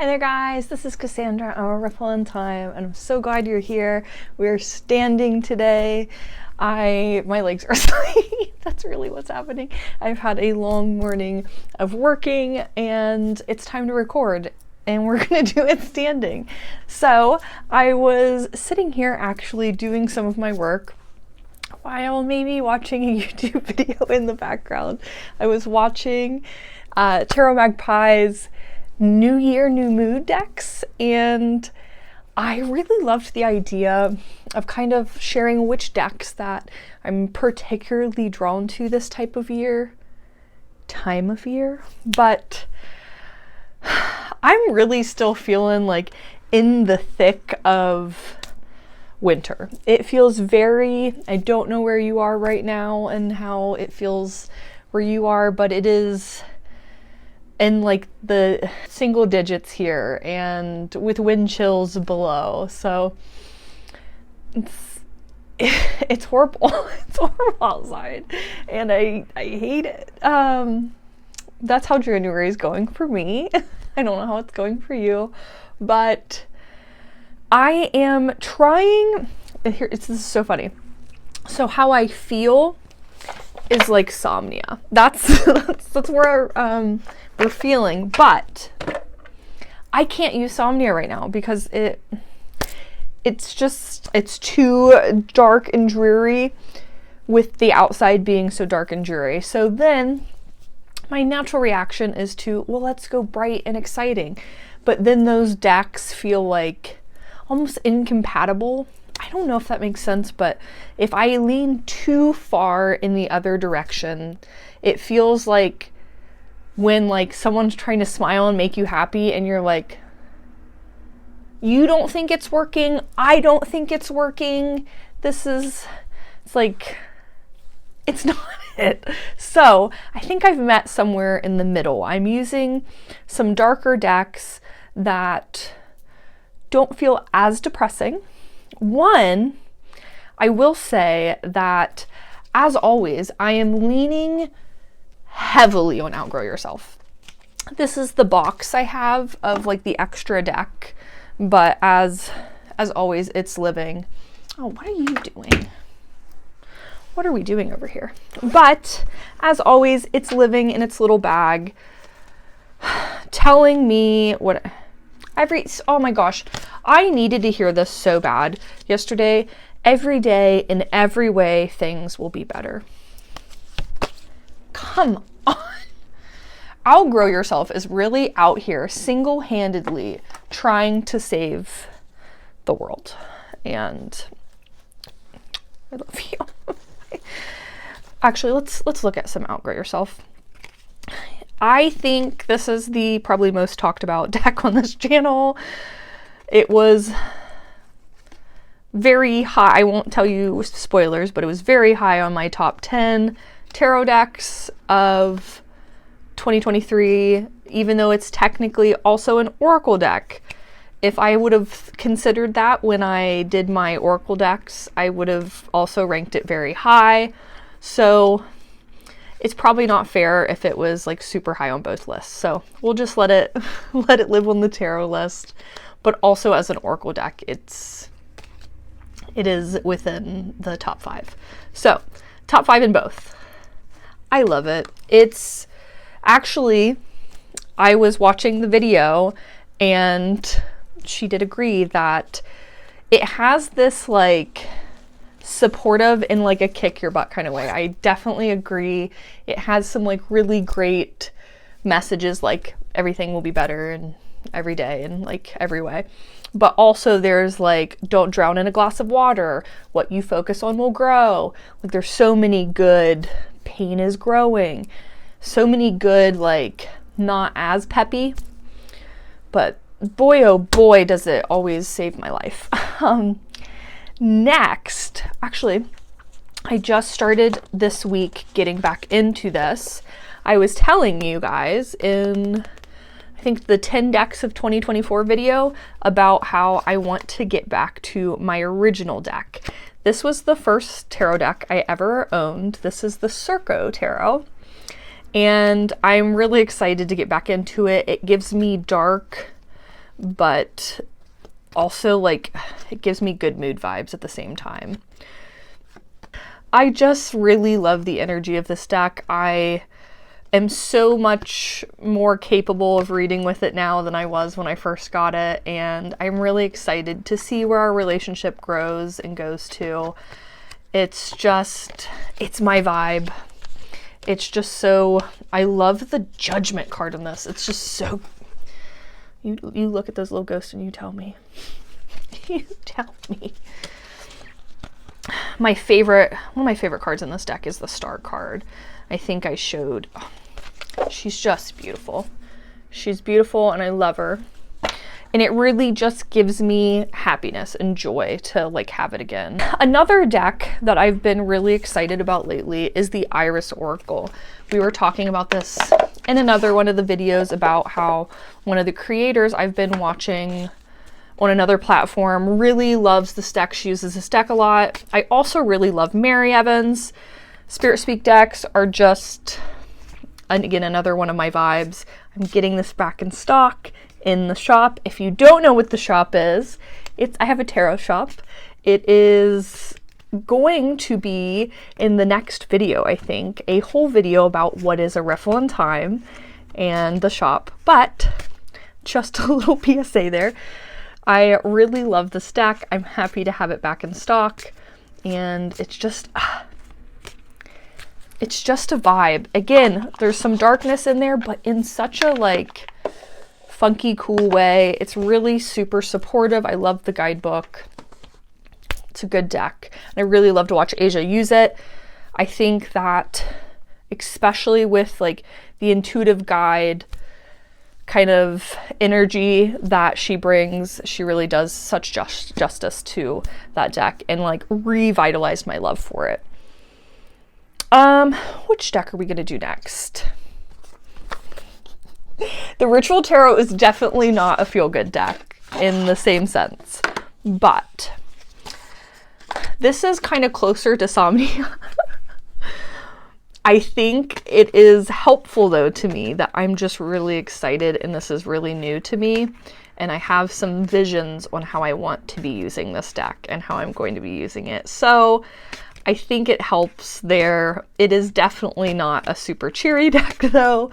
Hi there guys, this is Cassandra. I'm a Riffle in Time and I'm so glad you're here. We're standing today. My legs are asleep. That's really what's happening. I've had a long morning of working and it's time to record and we're gonna do it standing. So I was sitting here actually doing some of my work while maybe watching a YouTube video in the background. I was watching Tarot Magpie's New Year, New Mood decks, and I really loved the idea of kind of sharing which decks that I'm particularly drawn to this time of year. But I'm really still feeling like in the thick of winter. It feels very, I don't know where you are right now and how it feels where you are, but it is in like the single digits here and with wind chills below. So it's horrible. It's horrible outside and I hate it. That's how January is going for me. I don't know how it's going for you, but I am trying, here, this is so funny. So how I feel is like somnia. That's where we're feeling, but I can't use somnia right now because it's too dark and dreary with the outside being so dark and dreary. So then my natural reaction is to, well, let's go bright and exciting. But then those decks feel like almost incompatible. I don't know if that makes sense, but if I lean too far in the other direction, it feels like when like someone's trying to smile and make you happy and you're like, you don't think it's working, I don't think it's working, it's like, it's not it. So I think I've met somewhere in the middle. I'm using some darker decks that don't feel as depressing. One, I will say that, as always, I am leaning heavily on Outgrow Yourself. This is the box I have of like the extra deck, but as always, it's living. Oh, what are you doing? What are we doing over here? But as always, it's living in its little bag, telling me what oh my gosh, I needed to hear this so bad yesterday. Every day, in every way, things will be better. Come on. Outgrow Yourself is really out here single-handedly trying to save the world. And I love you. Actually, let's look at some Outgrow Yourself. I think this is the probably most talked about deck on this channel. It was very high. I won't tell you spoilers, but it was very high on my top 10 tarot decks of 2023, even though it's technically also an oracle deck. If I would have considered that when I did my oracle decks, I would have also ranked it very high. So it's probably not fair if it was like super high on both lists. So we'll just let it live on the tarot list. But also as an oracle deck, it is within the top 5. So top 5 in both. I love it. It's actually, I was watching the video and she did agree that it has this like supportive in like a kick your butt kind of way. I definitely agree. It has some like really great messages like everything will be better and every day and like every way. But also there's like, don't drown in a glass of water. What you focus on will grow. Like there's so many good, pain is growing. So many good, like not as peppy, but boy, oh boy, does it always save my life. Next, actually, I just started this week getting back into this. I was telling you guys in, I think the 10 decks of 2024 video about how I want to get back to my original deck. This was the first tarot deck I ever owned. This is the Circo Tarot. And I'm really excited to get back into it. It gives me dark but also like it gives me good mood vibes at the same time. I just really love the energy of this deck. I am so much more capable of reading with it now than I was when I first got it, and I'm really excited to see where our relationship grows and goes to. It's my vibe. It's just so, I love the Judgment card in this. It's just so, you look at those little ghosts and you tell me. You tell me. One of my favorite cards in this deck is the Star card. I think I showed, she's just beautiful. She's beautiful and I love her. And it really just gives me happiness and joy to like have it again. Another deck that I've been really excited about lately is the Iris Oracle. We were talking about this in another one of the videos about how one of the creators I've been watching on another platform really loves this deck. She uses this deck a lot. I also really love Mary Evans. Spirit Speak decks are just, and again, another one of my vibes. I'm getting this back in stock in the shop. If you don't know what the shop is, I have a tarot shop. It is going to be in the next video, I think, a whole video about what is a Riffle in time and the shop. But just a little PSA there. I really love this deck. I'm happy to have it back in stock, and it's just a vibe. Again, there's some darkness in there, but in such a like funky, cool way. It's really super supportive. I love the guidebook. It's a good deck. And I really love to watch Asia use it. I think that especially with like the intuitive guide kind of energy that she brings, she really does such justice to that deck and like revitalized my love for it. Which deck are we gonna do next? The Ritual Tarot is definitely not a feel-good deck in the same sense, but this is kind of closer to Somnia. I think it is helpful though to me that I'm just really excited and this is really new to me, and I have some visions on how I want to be using this deck and how I'm going to be using it. So I think it helps there. It is definitely not a super cheery deck though.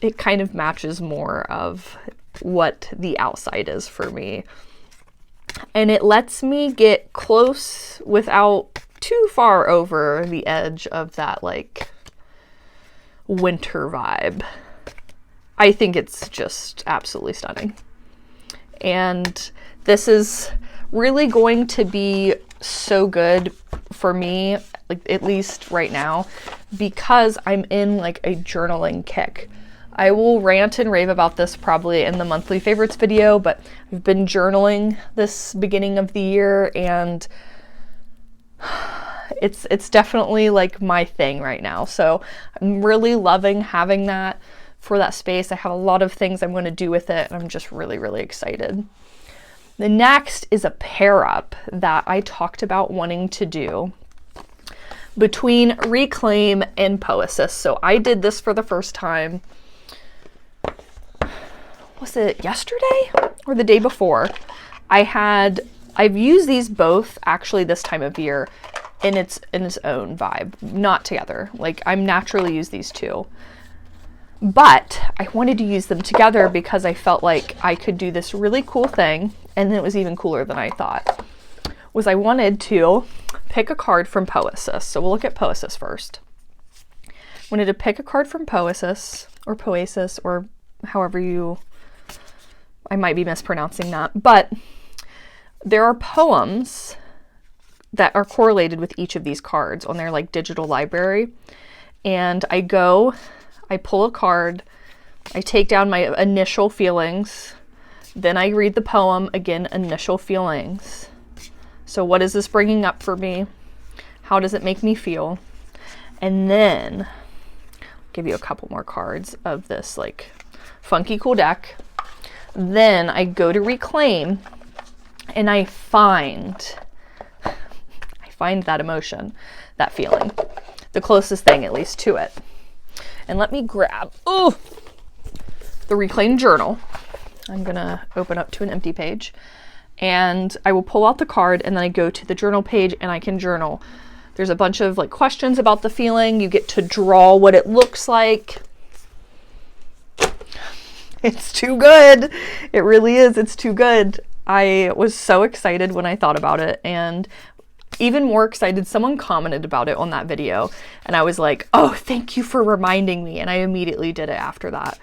It kind of matches more of what the outside is for me. And it lets me get close without too far over the edge of that like winter vibe. I think it's just absolutely stunning. And this is really going to be so good for me, like at least right now, because I'm in like a journaling kick. I will rant and rave about this probably in the monthly favorites video, but I've been journaling this beginning of the year and it's definitely like my thing right now. So I'm really loving having that for that space. I have a lot of things I'm going to do with it and I'm just really, really excited. The next is a pair up that I talked about wanting to do between Reclaim and Poesis. So I did this for the first time. Was it yesterday or the day before? I've used these both actually this time of year in its own vibe, not together. Like I'm naturally use these two, but I wanted to use them together because I felt like I could do this really cool thing, and it was even cooler than I thought. Was I wanted to pick a card from Poesis. So we'll look at Poesis first. I wanted to pick a card from Poesis or however I might be mispronouncing that, but there are poems that are correlated with each of these cards on their like digital library. And I pull a card, I take down my initial feelings, then I read the poem, again, initial feelings. So what is this bringing up for me? How does it make me feel? And then I'll give you a couple more cards of this like funky cool deck. Then I go to Reclaim and I find that emotion, that feeling, the closest thing at least to it. And let me grab the Reclaim journal. I'm gonna open up to an empty page, and I will pull out the card, and then I go to the journal page and I can journal. There's a bunch of like questions about the feeling. You get to draw what it looks like. It's too good. It really is. It's too good. I was so excited when I thought about it, and even more excited, someone commented about it on that video, and I was like, oh, thank you for reminding me, and I immediately did it after that.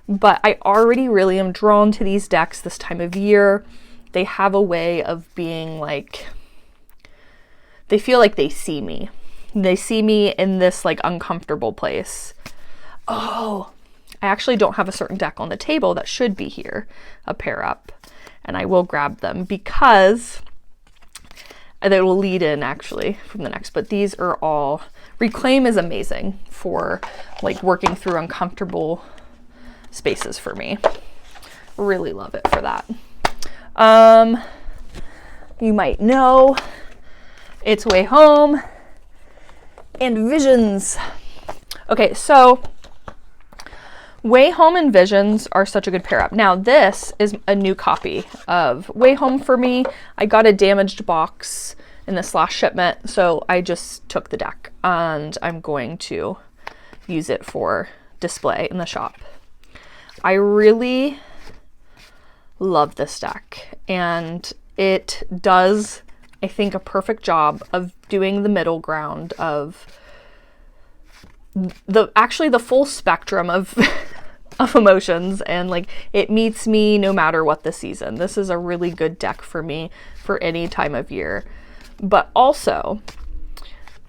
But I already really am drawn to these decks this time of year. They have a way of being like, they feel like they see me. They see me in this like uncomfortable place. Oh, I actually don't have a certain deck on the table that should be here, a pair up, and I will grab them because they will lead in actually from the next, but these are all, Reclaim is amazing for like working through uncomfortable spaces for me. Really love it for that. You might know it's Wayhome and Visions. Okay, so Wayhome and Visions are such a good pair up. Now this is a new copy of Wayhome for me. I got a damaged box in this last shipment, so I just took the deck and I'm going to use it for display in the shop. I really love this deck, and it does, I think, a perfect job of doing the middle ground of the full spectrum of of emotions, and like it meets me no matter what the season. This is a really good deck for me for any time of year. But also,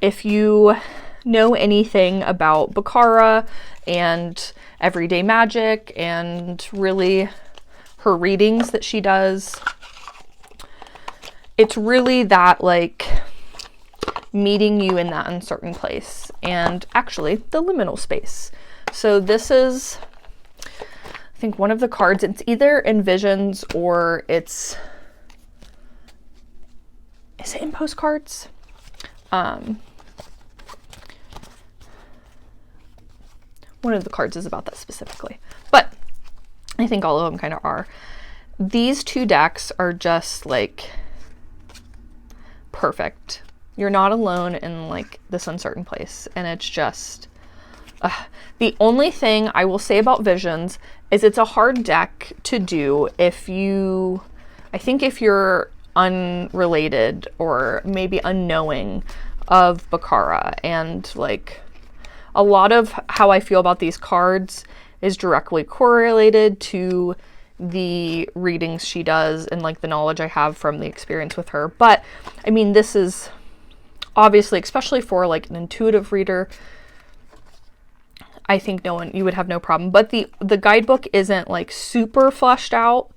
if you know anything about Baccara and everyday magic and really her readings that she does, it's really that like meeting you in that uncertain place, and actually the liminal space. So this is, I think, one of the cards. It's either in Visions or is it in Postcards? One of the cards is about that specifically, but I think all of them kind of are. These two decks are just like perfect. You're not alone in like this uncertain place, and it's just the only thing I will say about Visions is it's a hard deck to do if you, I think if you're unrelated or maybe unknowing of Baccara, and like a lot of how I feel about these cards is directly correlated to the readings she does and like the knowledge I have from the experience with her. But I mean, this is obviously, especially for like an intuitive reader, I think you would have no problem. But the guidebook isn't like super fleshed out.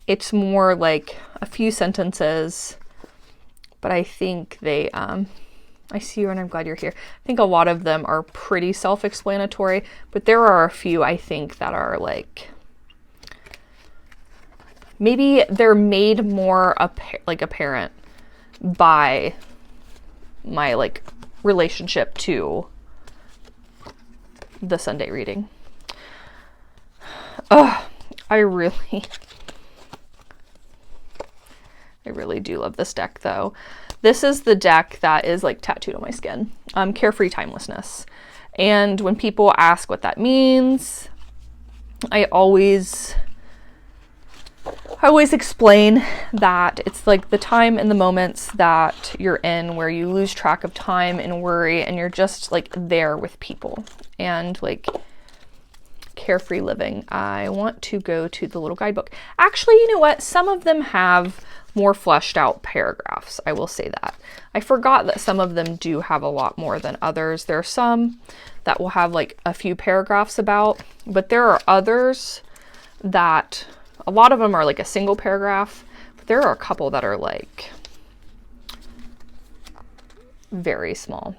It's more like a few sentences, but I think they, I see you and I'm glad you're here. I think a lot of them are pretty self-explanatory, but there are a few I think that are like, maybe they're made more apparent by my like relationship to the Sunday reading. I really do love this deck though. This is the deck that is like tattooed on my skin. Carefree Timelessness. And when people ask what that means, I always explain that it's like the time and the moments that you're in where you lose track of time and worry, and you're just like there with people and like carefree living. I want to go to the little guidebook. Actually, you know what? Some of them have more fleshed out paragraphs. I will say that. I forgot that some of them do have a lot more than others. There are some that will have like a few paragraphs about, but there are others that a lot of them are like a single paragraph, but there are a couple that are like very small.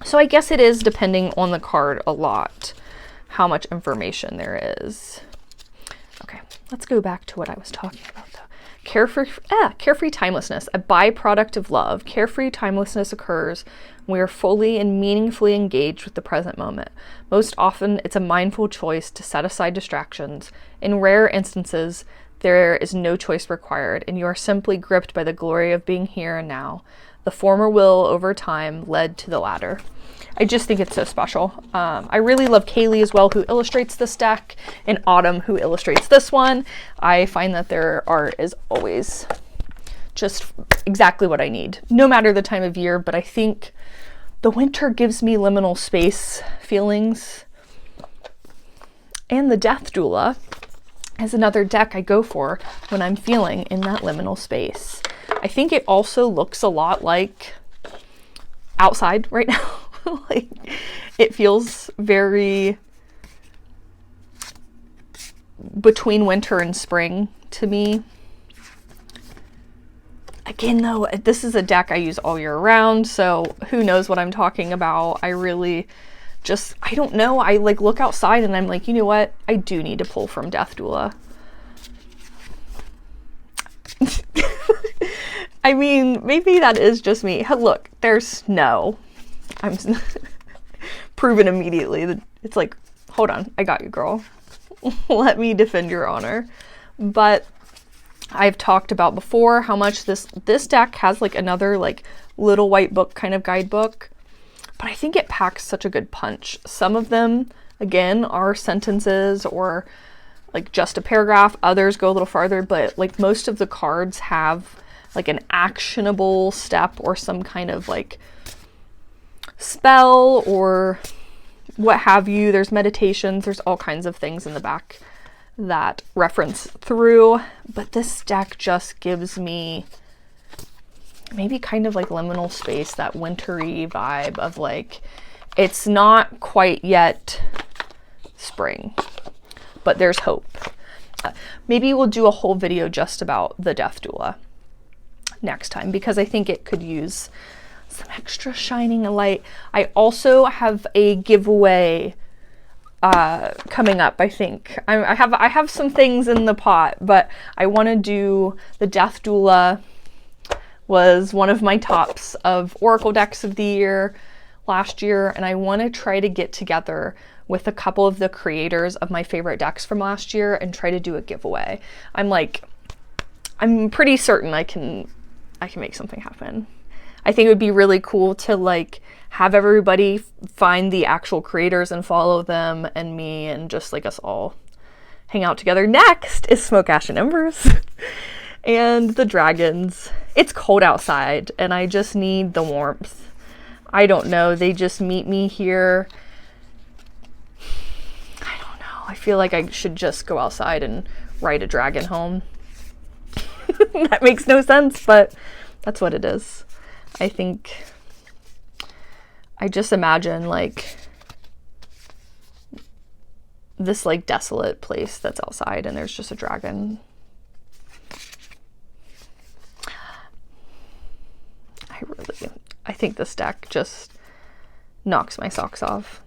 So I guess it is depending on the card a lot how much information there is. Okay, let's go back to what I was talking about though. Carefree timelessness, a byproduct of love. Carefree timelessness occurs when we are fully and meaningfully engaged with the present moment. Most often, it's a mindful choice to set aside distractions. In rare instances, there is no choice required, and you are simply gripped by the glory of being here and now. The former will, over time, lead to the latter. I just think it's so special. I really love Kaylee as well, who illustrates this deck, and Autumn, who illustrates this one. I find that their art is always just exactly what I need, no matter the time of year, but I think the winter gives me liminal space feelings. And the Death Doula is another deck I go for when I'm feeling in that liminal space. I think it also looks a lot like outside right now. Like, it feels very between winter and spring to me. Again, though, this is a deck I use all year round, so who knows what I'm talking about. I really just, I don't know. I like look outside and I'm like, you know what? I do need to pull from Death Doula. I mean, maybe that is just me. Look, there's snow. I'm proven immediately that it's like, hold on, I got you, girl. Let me defend your honor. But I've talked about before how much this deck has like another like little white book kind of guidebook, but I think it packs such a good punch. Some of them, again, are sentences or like just a paragraph. Others go a little farther, but like most of the cards have like an actionable step or some kind of like spell or what have you. There's meditations, there's all kinds of things in the back that reference through, but this deck just gives me maybe kind of like liminal space, that wintry vibe of like, it's not quite yet spring, but there's hope. Maybe we'll do a whole video just about the Death Doula next time, because I think it could use some extra shining a light. I also have a giveaway coming up. I think I have some things in the pot, but I want to do the Death Doula. Was one of my tops of Oracle decks of the year last year, and I want to try to get together with a couple of the creators of my favorite decks from last year and try to do a giveaway. I'm pretty certain I can make something happen. I think it would be really cool to like have everybody find the actual creators and follow them and me, and just like us all hang out together. Next is Smoke, Ash, and Embers and the dragons. It's cold outside and I just need the warmth. I don't know. They just meet me here. I don't know. I feel like I should just go outside and ride a dragon home. That makes no sense, but that's what it is. I think I just imagine like this like desolate place that's outside and there's just a dragon. I think this deck just knocks my socks off.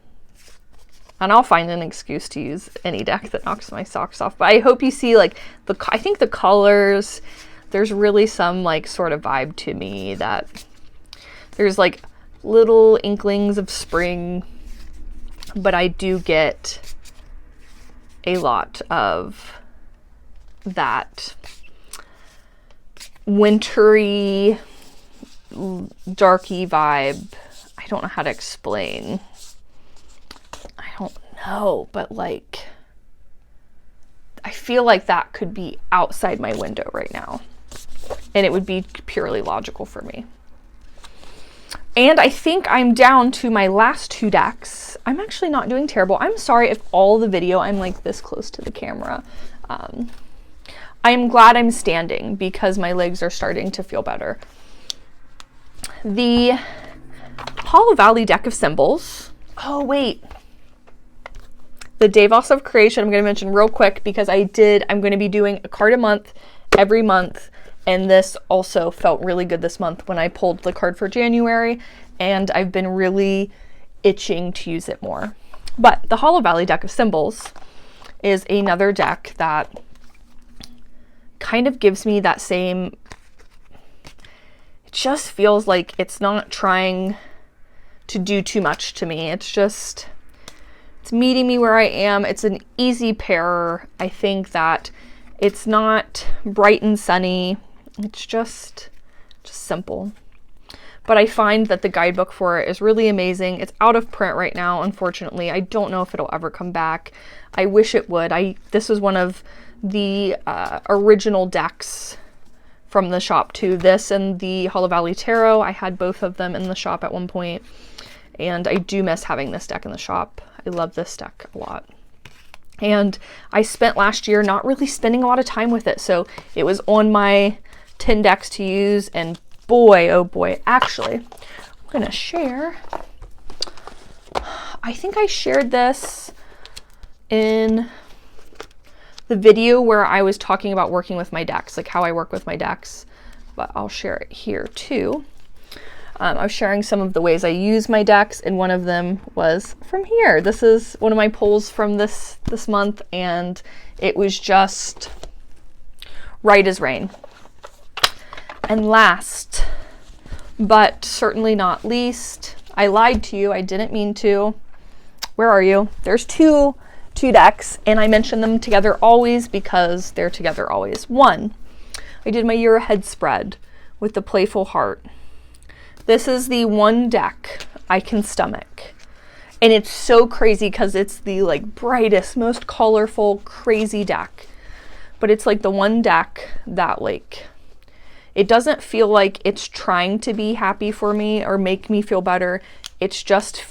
And I'll find an excuse to use any deck that knocks my socks off. But I hope you see like I think the colors, there's really some like sort of vibe to me that there's like little inklings of spring, but I do get a lot of that wintry, darky vibe. I don't know how to explain. I don't know, but like, I feel like that could be outside my window right now, and it would be purely logical for me. And I think I'm down to my last two decks. I'm actually not doing terrible. I'm sorry if all the video I'm like this close to the camera. I'm glad I'm standing because my legs are starting to feel better. The Hollow Valley deck of symbols. Oh, wait. The Davos of Creation, I'm going to mention real quick because I'm going to be doing a card a month every month. And this also felt really good this month when I pulled the card for January, and I've been really itching to use it more. But the Hollow Valley deck of symbols is another deck that kind of gives me that same, it just feels like it's not trying to do too much to me. It's meeting me where I am. It's an easy pair. I think that it's not bright and sunny. It's just simple. But I find that the guidebook for it is really amazing. It's out of print right now, unfortunately. I don't know if it'll ever come back. I wish it would. This was one of the original decks from the shop too. This and the Hollow Valley Tarot. I had both of them in the shop at one point, and I do miss having this deck in the shop. I love this deck a lot. And I spent last year not really spending a lot of time with it, so it was on my 10 decks to use, and boy, oh boy, actually, I'm gonna share. I think I shared this in the video where I was talking about working with my decks, like how I work with my decks, but I'll share it here too. I was sharing some of the ways I use my decks, and one of them was from here. This is one of my pulls from this month, and it was just right as rain. And last, but certainly not least, I lied to you. I didn't mean to. Where are you? There's two decks, and I mention them together always because they're together always. One, I did my year ahead spread with the Playful heart. This is the one deck I can stomach. And it's so crazy because it's the like brightest, most colorful, crazy deck. But it's like the one deck that like, it doesn't feel like it's trying to be happy for me or make me feel better. It just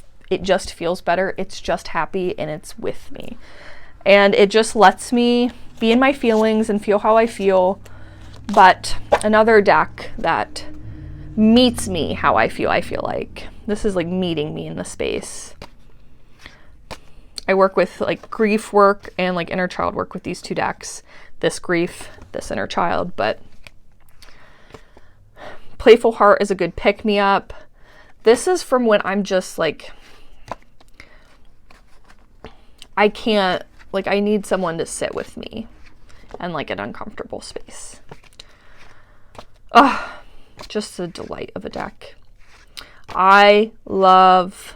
feels better. It's just happy, and it's with me. And it just lets me be in my feelings and feel how I feel. But another deck that meets me how I feel like. This is like meeting me in the space. I work with like grief work and like inner child work with these two decks. This grief, this inner child, but Playful Heart is a good pick-me-up. This is from when I'm just like, I can't, like I need someone to sit with me and like an uncomfortable space. Oh, just a delight of a deck. I love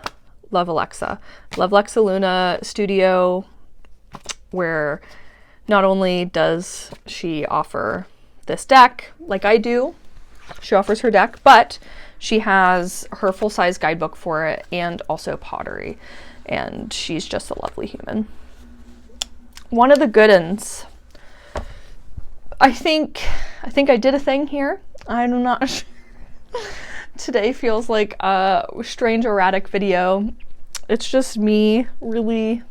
Alexa. Love Alexa Luna Studio, where not only does she offer this deck like I do, she offers her deck, but she has her full-size guidebook for it and also pottery. And she's just a lovely human. One of the good ones, I think I did a thing here. I'm not sure. Today feels like a strange, erratic video. It's just me really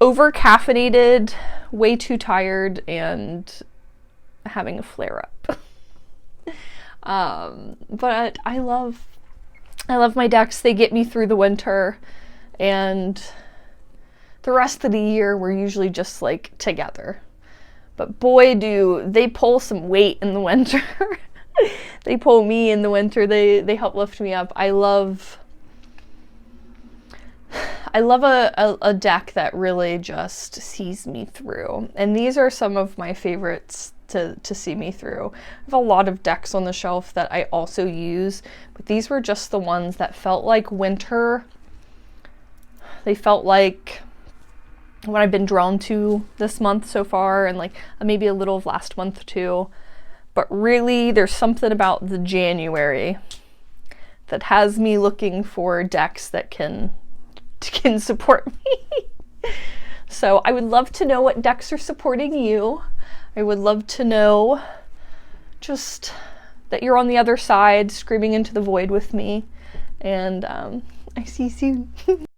over-caffeinated, way too tired, and having a flare-up. But I love my decks. They get me through the winter, and the rest of the year we're usually just like together. But boy, do they pull some weight in the winter. They pull me in the winter. They help lift me up. I love a deck that really just sees me through. And these are some of my favorites to see me through. I have a lot of decks on the shelf that I also use, but these were just the ones that felt like winter. They felt like what I've been drawn to this month so far, and like maybe a little of last month too. But really, there's something about the January that has me looking for decks that can support me. So I would love to know what decks are supporting you. I would love to know just that you're on the other side, screaming into the void with me. And I see you soon.